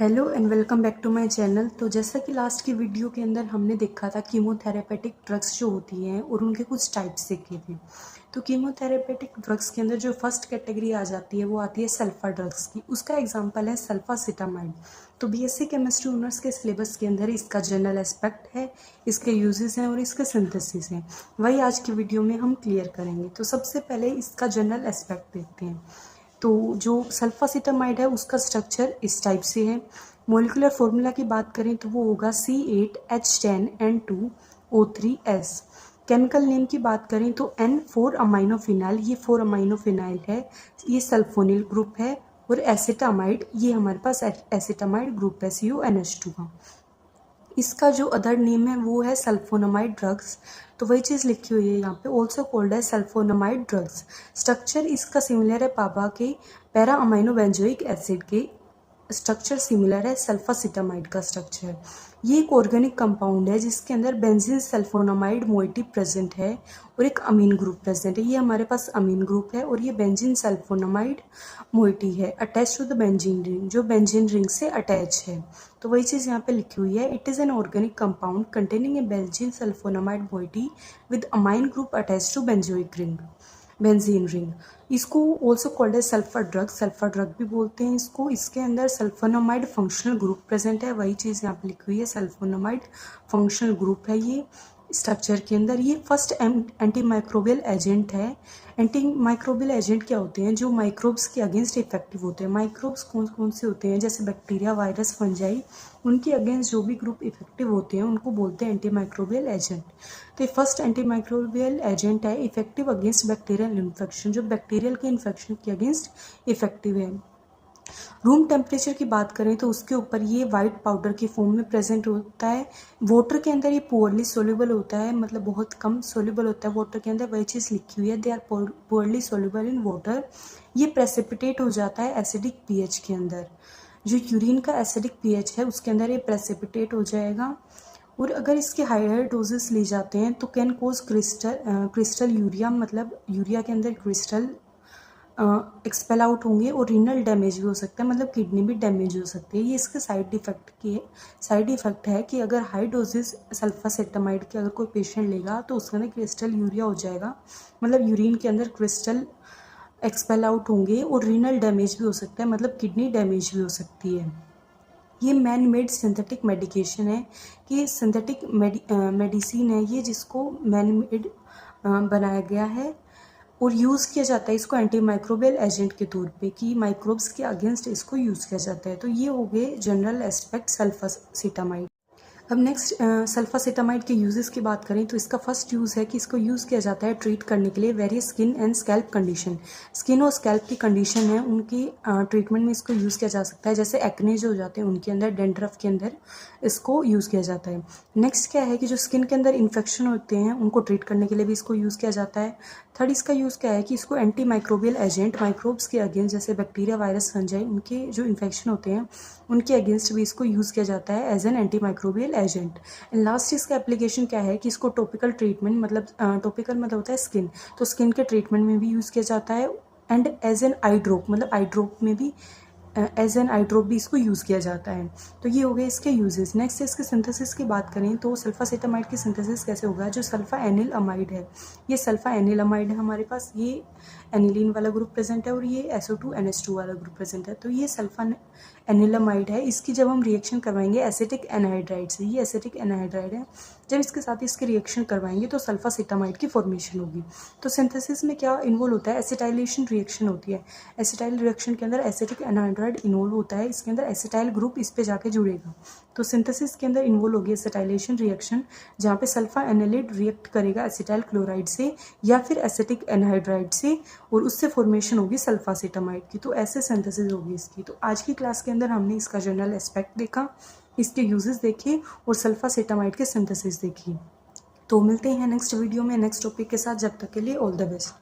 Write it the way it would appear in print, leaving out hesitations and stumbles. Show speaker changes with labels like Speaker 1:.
Speaker 1: Hello and welcome back to my channel. तो जैसा कि लास्ट की वीडियो के अंदर हमने देखा था कीमोथेरेपेटिक ड्रग्स जो होती हैं और उनके कुछ टाइप्स देखे थे। तो कीमोथेरेपेटिक ड्रग्स के अंदर जो फर्स्ट कैटेगरी आ जाती है वो आती है सल्फा ड्रग्स की। उसका एग्जांपल है सल्फासिटामाइड। तो बीएससी केमिस्ट्री ऑनर्स के सिलेबस के अंदर इसका जनरल एस्पेक्ट है, इसके यूजेस हैं और इसके सिंथेसिस हैं। वही आज की वीडियो में हम क्लियर करेंगे। तो सबसे पहले इसका जनरल एस्पेक्ट देखते हैं। तो जो सल्फासिटामाइड है उसका स्ट्रक्चर इस टाइप से है। मोलिकुलर फॉर्मूला की बात करें तो वो होगा C8H10N2O3S। केमिकल नेम की बात करें तो N4 अमाइनोफिनाइल, ये 4 अमाइनोफिनाइल है, ये सल्फोनिल ग्रुप है। और एसिटामाइड, ये हमारे पास एसिटामाइड ग्रुप है CuNH2 का। इसका जो अदर नेम है वो है सल्फोनामाइड ड्रग्स। तो वही चीज़ लिखी हुई है यहाँ पे, ऑल्सो कॉल्ड है सल्फोनामाइड ड्रग्स। स्ट्रक्चर इसका सिमिलर है पापा के पैरा अमाइनो बेंजोइक एसिड के स्ट्रक्चर सिमिलर है सल्फासिटामाइड का स्ट्रक्चर। ये एक ऑर्गेनिक कंपाउंड है जिसके अंदर बेंजीन सल्फोनामाइड मोइटी प्रेजेंट है और एक अमीन ग्रुप प्रेजेंट है। ये हमारे पास अमीन ग्रुप है और ये बेंजीन सल्फोनामाइड मोइटी है attach to the benzene ring, जो बेंजीन रिंग से अटैच है। तो वही चीज़ यहाँ पे लिखी हुई है, it is an organic compound containing a benzene sulfonamide moiety with amine group attach to benzoic ring, benzene ring. इसको ऑल्सो कॉल्ड है सल्फर ड्रग भी बोलते हैं इसको। इसके अंदर सल्फोनामाइड फंक्शनल ग्रुप प्रेजेंट है, वही चीज़ यहाँ पे लिखी हुई है, सल्फोनामाइड फंक्शनल ग्रुप है ये स्ट्रक्चर के अंदर। ये फर्स्ट एंटी माइक्रोबियल एजेंट है। एंटी माइक्रोबियल एजेंट क्या होते हैं? जो माइक्रोब्स के अगेंस्ट इफेक्टिव होते हैं। माइक्रोब्स कौन कौन से होते हैं? जैसे बैक्टीरिया, वायरस, फंजाई, उनके अगेंस्ट जो भी ग्रुप इफेक्टिव होते हैं उनको बोलते हैं एंटी माइक्रोबियल एजेंट। तो फर्स्ट एंटी माइक्रोबियल एजेंट है इफेक्टिव अगेंस्ट बैक्टीरियल इन्फेक्शन, जो बैक्टीरियल के इन्फेक्शन के अगेंस्ट इफेक्टिव है। रूम टेम्परेचर की बात करें तो उसके ऊपर ये वाइट पाउडर की फॉर्म में प्रेजेंट होता है। वाटर के अंदर ये पुअरली सोल्यूबल होता है, मतलब बहुत कम सोल्यूबल होता है वाटर के अंदर। वही चीज़ लिखी हुई है, they are poorly soluble in water. ये प्रेसिपिटेट हो जाता है एसिडिक पीएच के अंदर। जो यूरिन का एसिडिक पीएच है उसके अंदर ये प्रेसिपिटेट हो जाएगा। और अगर इसके हायर डोजेस ले जाते हैं तो कैन कोज क्रिस्टल यूरिया, मतलब यूरिया के अंदर क्रिस्टल एक्सपेल आउट होंगे और रीनल डैमेज भी हो सकता है, मतलब किडनी भी डैमेज हो सकती है। ये इसके साइड इफेक्ट है कि अगर हाई डोजेस सल्फासेटामाइड के अगर कोई पेशेंट लेगा तो उसके अंदर क्रिस्टल यूरिया हो जाएगा, मतलब यूरिन के अंदर क्रिस्टल एक्सपेल आउट होंगे और रीनल डैमेज भी हो सकता है, मतलब किडनी डैमेज भी हो सकती है। ये मैन मेड सिंथेटिक मेडिकेशन है कि सिंथेटिक मेडिसिन है ये, जिसको मैन मेड बनाया गया है और यूज़ किया जाता है इसको एंटी माइक्रोबियल एजेंट के तौर पे, कि माइक्रोब्स के अगेंस्ट इसको यूज़ किया जाता है। तो ये हो गए जनरल एस्पेक्ट सल्फासिटामाइड। अब नेक्स्ट सल्फासिटामाइड के यूजेस की बात करें तो इसका फर्स्ट यूज़ है कि इसको यूज़ किया जाता है ट्रीट करने के लिए various skin and scalp condition. Skin और स्कैल्प की कंडीशन है उनकी ट्रीटमेंट में इसको यूज़ किया जा सकता है। जैसे एक्ने जो हो जाते हैं उनके अंदर, डेंड्रफ के अंदर इसको यूज़ किया जाता है। नेक्स्ट क्या है कि जो स्किन के अंदर इन्फेक्शन होते हैं उनको ट्रीट करने के लिए भी इसको यूज़ किया जाता है। थर्ड इसका यूज़ क्या है कि इसको एंटी माइक्रोबियल एजेंट, माइक्रोब्स के अगेंस्ट जैसे बैक्टीरिया, वायरस, फंजाई, उनके जो इन्फेक्शन होते हैं उनके अगेंस्ट भी इसको यूज़ किया जाता है as an antimicrobial agent. And last इसका एप्लीकेशन क्या है कि इसको टॉपिकल ट्रीटमेंट, मतलब टॉपिकल मतलब होता है स्किन, तो स्किन के ट्रीटमेंट में भी यूज़ किया जाता है। And as an eye drop, मतलब आई ड्रॉप में भी एज एन आई ड्रॉप भी इसको यूज़ किया जाता है। तो ये हो गए इसके यूजेस। नेक्स्ट इसके सिंथेसिस की बात करें तो सल्फासेटामाइड की सिंथेसिस कैसे होगा? जो सल्फा एनिल अमाइड है, ये सल्फा एनिल अमाइड है हमारे पास, ये एनिलीन वाला ग्रुप प्रेजेंट है और ये SO2NH2 वाला ग्रुप प्रेजेंट है। तो ये सल्फा एनिलमाइड है। इसकी जब हम रिएक्शन करवाएंगे एसिटिक एनहाइड्राइड से, ये एसिटिक एनहाइड्राइड है, जब इसके साथ इसकी रिएक्शन करवाएंगे तो सल्फासेटामाइड की फॉर्मेशन होगी। तो सिंथेसिस में क्या इन्वॉल्व होता है? एसिटाइलेशन रिएक्शन होती है। एसिटाइल रिएक्शन के अंदर एसिटिक एनहाइड्राइड इन्वॉल्व होता है, इसके अंदर एसिटाइल ग्रुप इस पे जाके जुड़ेगा। तो सिंथेसिस के अंदर इन्वॉल्व होगी एसिटाइलेशन रिएक्शन, जहाँ पे सल्फा एनिलिड रिएक्ट करेगा एसिटाइल क्लोराइड से या फिर एसिटिक एनहाइड्राइड से, और उससे फॉर्मेशन होगी सल्फासेटामाइड की। तो ऐसे सिंथेसिस होगी इसकी। तो आज की क्लास के अंदर हमने इसका जनरल एस्पेक्ट देखा, इसके यूजेस देखे और सल्फासेटामाइड के सिंथेसिस देखी। तो मिलते हैं नेक्स्ट वीडियो में नेक्स्ट टॉपिक के साथ। जब तक के लिए ऑल द बेस्ट।